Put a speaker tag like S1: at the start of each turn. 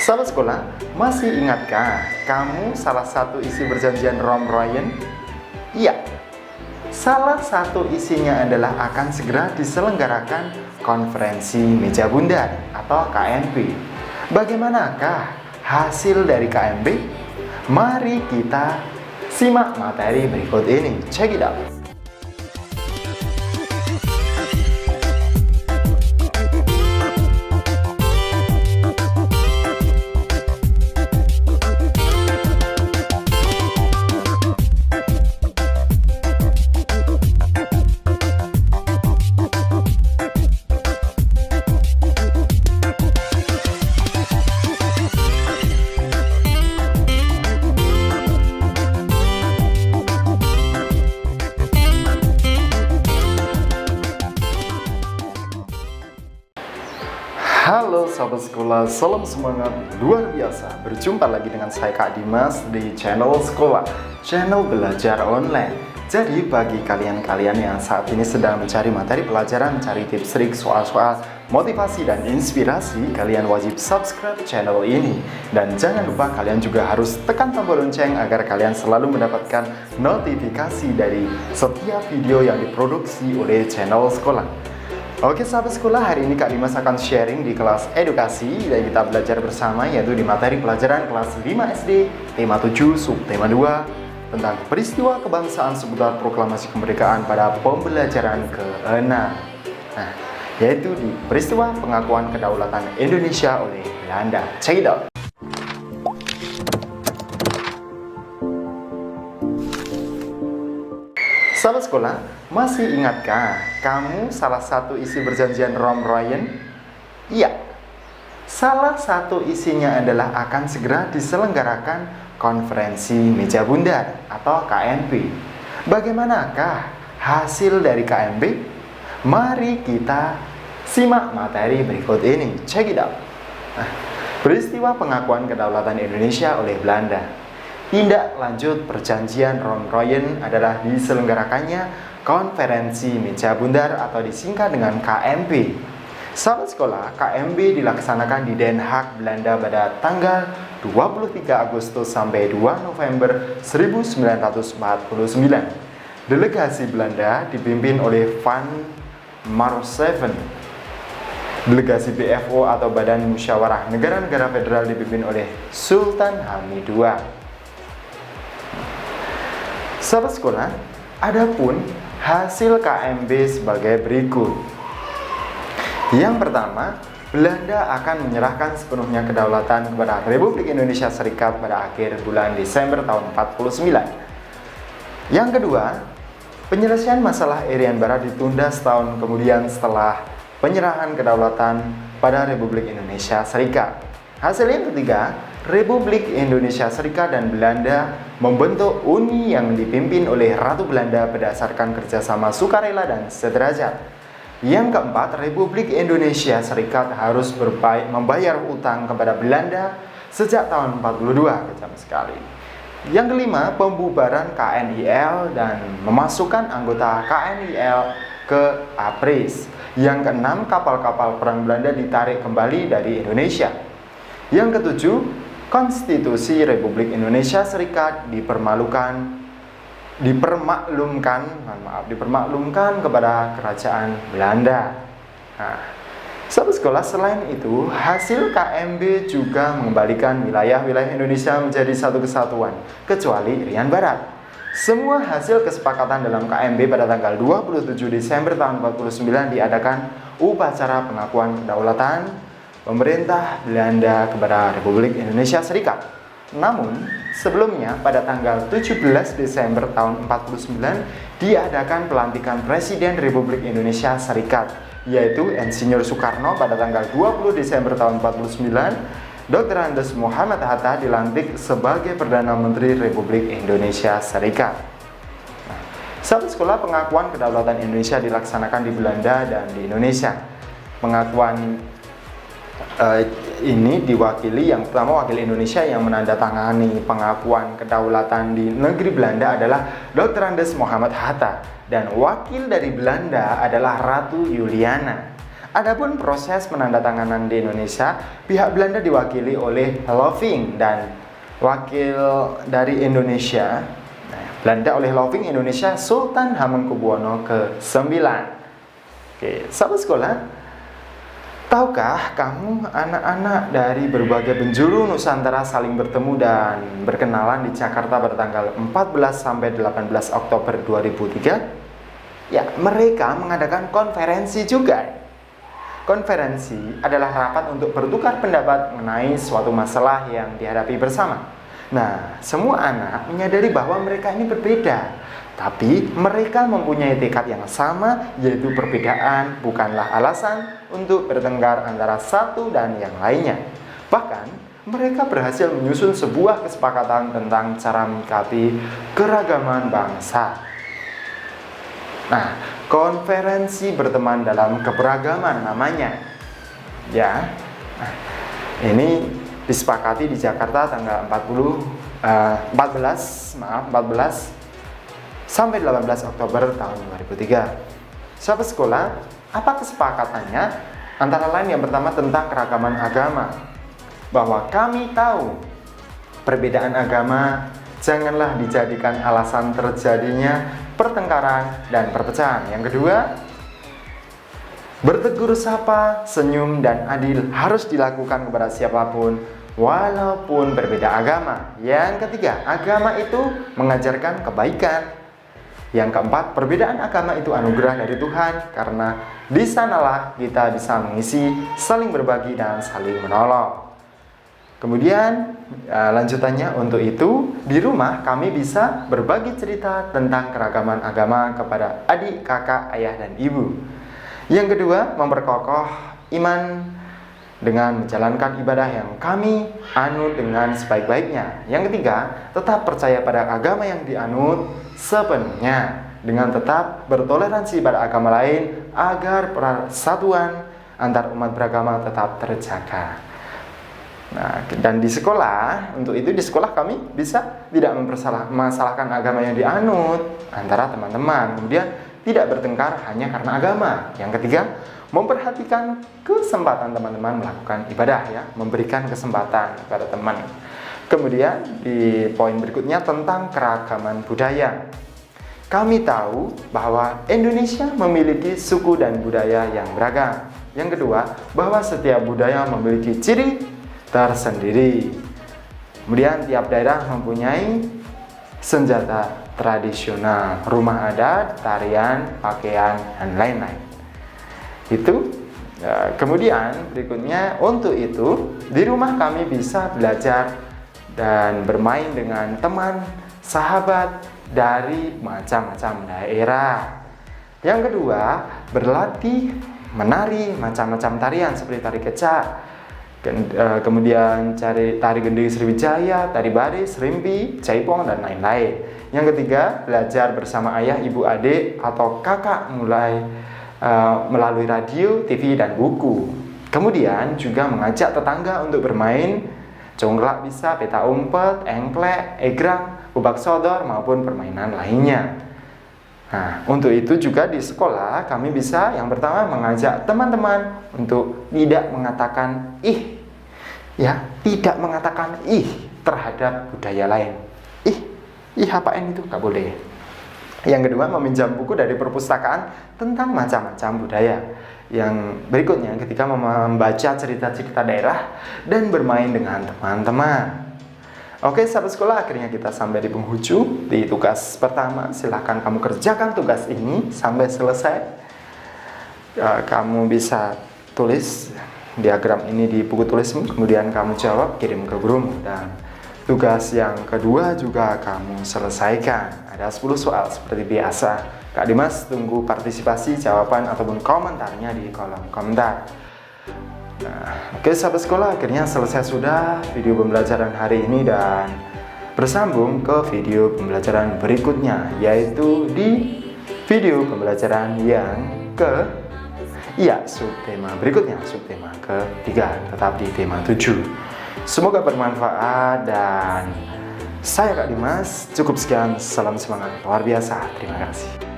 S1: Sahabat sekolah, masih ingatkah kamu salah satu isi perjanjian Rohm-Royen? Iya, salah satu isinya adalah akan segera diselenggarakan konferensi meja bundar atau KMB. Bagaimanakah hasil dari KMB? Mari kita simak materi berikut ini. Check it out. Halo sahabat sekolah, salam semangat luar biasa. Berjumpa lagi dengan saya Kak Dimas di channel sekolah, channel belajar online. Jadi bagi kalian-kalian yang saat ini sedang mencari materi pelajaran, mencari tips trik, soal-soal, motivasi dan inspirasi, kalian wajib subscribe channel ini. Dan jangan lupa kalian juga harus tekan tombol lonceng agar kalian selalu mendapatkan notifikasi dari setiap video yang diproduksi oleh channel sekolah. Oke sahabat sekolah, hari ini Kak Dimas akan sharing di kelas edukasi dan kita belajar bersama yaitu di materi pelajaran kelas 5 SD tema 7 subtema 2 tentang peristiwa kebangsaan seputar proklamasi kemerdekaan pada pembelajaran ke-6. Nah, yaitu di peristiwa pengakuan kedaulatan Indonesia oleh Belanda. Check it out. Sahabat sekolah, masih ingatkah kamu salah satu isi perjanjian Rohm-Royen? Iya, salah satu isinya adalah akan segera diselenggarakan konferensi meja bundar atau KMB. Bagaimanakah hasil dari KMB? Mari kita simak materi berikut ini. Check it out. Nah, peristiwa pengakuan kedaulatan Indonesia oleh Belanda. Tindak lanjut perjanjian Rohm-Royen adalah diselenggarakannya konferensi meja bundar atau disingkat dengan KMB. Sahabat sekolah, KMB dilaksanakan di Den Haag, Belanda pada tanggal 23 Agustus sampai 2 November 1949. Delegasi Belanda dipimpin oleh Van Marszeven. Delegasi BFO atau Badan Musyawarah Negara-Negara Federal dipimpin oleh Sultan Hamid II. Sahabat sekolah, adapun hasil KMB sebagai berikut. Yang pertama, Belanda akan menyerahkan sepenuhnya kedaulatan kepada Republik Indonesia Serikat pada akhir bulan Desember tahun 49. Yang kedua, penyelesaian masalah Irian Barat ditunda setahun kemudian setelah penyerahan kedaulatan pada Republik Indonesia Serikat. Hasil yang ketiga, Republik Indonesia Serikat dan Belanda membentuk uni yang dipimpin oleh Ratu Belanda berdasarkan kerjasama sukarela dan sederajat. Yang keempat, Republik Indonesia Serikat harus membayar utang kepada Belanda sejak tahun 42, kejam sekali. Yang kelima, pembubaran KNIL dan memasukkan anggota KNIL ke APRIS. Yang keenam, kapal-kapal perang Belanda ditarik kembali dari Indonesia. Yang ketujuh, Konstitusi Republik Indonesia Serikat dipermaklumkan kepada Kerajaan Belanda. Nah, sahabat sekolah, selain itu, hasil KMB juga mengembalikan wilayah-wilayah Indonesia menjadi satu kesatuan, kecuali Irian Barat. Semua hasil kesepakatan dalam KMB pada tanggal 27 Desember tahun 49 diadakan upacara pengakuan kedaulatan pemerintah Belanda kepada Republik Indonesia Serikat. Namun, sebelumnya pada tanggal 17 Desember tahun 49 diadakan pelantikan Presiden Republik Indonesia Serikat, yaitu Insinyur Soekarno. Pada tanggal 20 Desember tahun 49, Dr. Andes Muhammad Hatta dilantik sebagai Perdana Menteri Republik Indonesia Serikat. Sahabat sekolah, pengakuan kedaulatan Indonesia dilaksanakan di Belanda dan di Indonesia. Pengakuan ini diwakili, yang pertama wakil Indonesia yang menandatangani pengakuan kedaulatan di negeri Belanda adalah Dr. Andes Muhammad Hatta, dan wakil dari Belanda adalah Ratu Juliana. Adapun proses penandatanganan di Indonesia, pihak Belanda diwakili oleh Loving dan wakil dari Indonesia, Belanda oleh Loving, Indonesia Sultan Hamengkubuwono ke-9. Oke, sahabat sekolah, tahukah kamu anak-anak dari berbagai penjuru Nusantara saling bertemu dan berkenalan di Jakarta pada tanggal 14 sampai 18 Oktober 2003? Ya, mereka mengadakan konferensi juga. Konferensi adalah rapat untuk bertukar pendapat mengenai suatu masalah yang dihadapi bersama. Nah, semua anak menyadari bahwa mereka ini berbeda, tapi mereka mempunyai tekad yang sama, yaitu perbedaan bukanlah alasan untuk bertengkar antara satu dan yang lainnya. Bahkan, mereka berhasil menyusun sebuah kesepakatan tentang cara menyikapi keragaman bangsa. Nah, konferensi berteman dalam keberagaman namanya. Ya, ini disepakati di Jakarta tanggal 14 sampai 18 Oktober tahun 2003. Sahabat sekolah, apa kesepakatannya? Antara lain yang pertama tentang keragaman agama. Bahwa kami tahu perbedaan agama janganlah dijadikan alasan terjadinya pertengkaran dan perpecahan. Yang kedua, bertegur sapa, senyum, dan adil harus dilakukan kepada siapapun walaupun berbeda agama. Yang ketiga, agama itu mengajarkan kebaikan. Yang keempat, perbedaan agama itu anugerah dari Tuhan, karena di sanalah kita bisa mengisi, saling berbagi, dan saling menolong. Kemudian lanjutannya, untuk itu di rumah kami bisa berbagi cerita tentang keragaman agama kepada adik, kakak, ayah, dan ibu. Yang kedua, memperkokoh iman dengan menjalankan ibadah yang kami anut dengan sebaik-baiknya. Yang ketiga, tetap percaya pada agama yang dianut sepenuhnya dengan tetap bertoleransi pada agama lain agar persatuan antar umat beragama tetap terjaga. Nah, dan di sekolah, untuk itu di sekolah kami bisa tidak mempermasalahkan agama yang dianut antara teman-teman. Kemudian tidak bertengkar hanya karena agama. Yang ketiga, memperhatikan kesempatan teman-teman melakukan ibadah, ya, memberikan kesempatan kepada teman. Kemudian di poin berikutnya tentang keragaman budaya. Kami tahu bahwa Indonesia memiliki suku dan budaya yang beragam. Yang kedua, bahwa setiap budaya memiliki ciri tersendiri. Kemudian tiap daerah mempunyai senjata tradisional, rumah adat, tarian, pakaian, dan lain-lain. Itu. Kemudian berikutnya, untuk itu di rumah kami bisa belajar dan bermain dengan teman, sahabat dari macam-macam daerah. Yang kedua, berlatih menari macam-macam tarian seperti tari kecak, kemudian tari gending Sriwijaya, tari baris, rimpi, jaipong, dan lain-lain. Yang ketiga, belajar bersama ayah, ibu, adik, atau kakak melalui radio, TV, dan buku. Kemudian juga mengajak tetangga untuk bermain congklak bisa, peta umpet, engklek, egrang, bubak sodor, maupun permainan lainnya. Nah, untuk itu juga di sekolah kami bisa yang pertama mengajak teman-teman untuk tidak mengatakan ih, ya, tidak mengatakan ih terhadap budaya lain. Ih apaan itu? Gak boleh. Yang kedua, meminjam buku dari perpustakaan tentang macam-macam budaya. Yang berikutnya, ketika membaca cerita-cerita daerah dan bermain dengan teman-teman. Oke, sahabat sekolah, akhirnya kita sampai di penghujung di tugas pertama. Silahkan kamu kerjakan tugas ini sampai selesai. Kamu bisa tulis diagram ini di buku tulismu, kemudian kamu jawab, kirim ke gurumu. Dan tugas yang kedua juga kamu selesaikan. Ada 10 soal seperti biasa. Kak Dimas tunggu partisipasi, jawaban, ataupun komentarnya di kolom komentar. Nah, oke sahabat sekolah, akhirnya selesai sudah video pembelajaran hari ini dan bersambung ke video pembelajaran berikutnya, yaitu di video pembelajaran yang subtema berikutnya, subtema ketiga, tetap di tema 7. Semoga bermanfaat dan saya Kak Dimas, cukup sekian, salam semangat luar biasa, terima kasih.